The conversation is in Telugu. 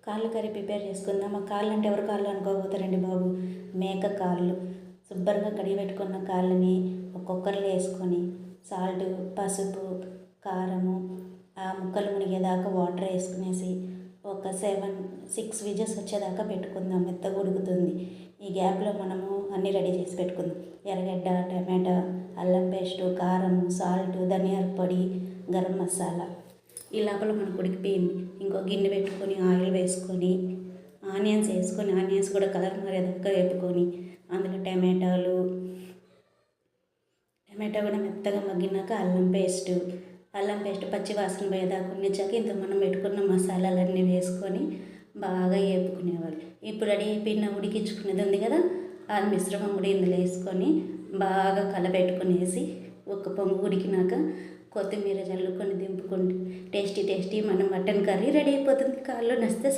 కాళ్ళు కర్రీ ప్రిపేర్ చేసుకుందాం. ఆ కాళ్ళు అంటే ఎవరి కాళ్ళు అనుకోబోతారండి బాబు, మేక కాళ్ళు. శుభ్రంగా కడిగి పెట్టుకున్న కాళ్ళని కుక్కర్లో వేసుకొని సాల్ట్, పసుపు, కారము, ఆ ముక్కలు మునిగేదాకా వాటర్ వేసుకునేసి ఒక 7-6 విజిల్స్ వచ్చేదాకా పెట్టుకుందాం. మెత్తగా ఉడుకుతుంది. ఈ గ్యాప్లో మనము అన్నీ రెడీ చేసి పెట్టుకుందాం. ఎర్రగడ్డ, టమాటా, అల్లం పేస్టు, కారం, సాల్ట్, ధనియాల పొడి, గరం మసాలా. ఈ లోపల మనకు ఉడికిపోయింది. ఇంకో గిన్నె పెట్టుకొని ఆయిల్ వేసుకొని ఆనియన్స్ వేసుకొని ఆనియన్స్ కూడా కలర్ మారేదాకా వేపుకొని అందులో టమాటా కూడా మెత్తగా మగ్గినాక అల్లం పేస్ట్ పచ్చి వాసన పోయేదాకా ఉన్నిచ్చాక ఇంత మనం పెట్టుకున్న మసాలాలన్నీ వేసుకొని బాగా వేపుకునేవాళ్ళు. ఇప్పుడు రెడీ అయిపోయిన ఉడికించుకునేది ఉంది కదా, ఆ మిశ్రమం కూడా ఇందులో వేసుకొని బాగా కలబెట్టుకునేసి ఒక పొంగు ఉడికినాక కొత్తిమీర జల్లుకొని దింపుకుంటే టేస్టీ మన మటన్ కర్రీ రెడీ అయిపోతుంది. కాళ్ళు నచ్చితే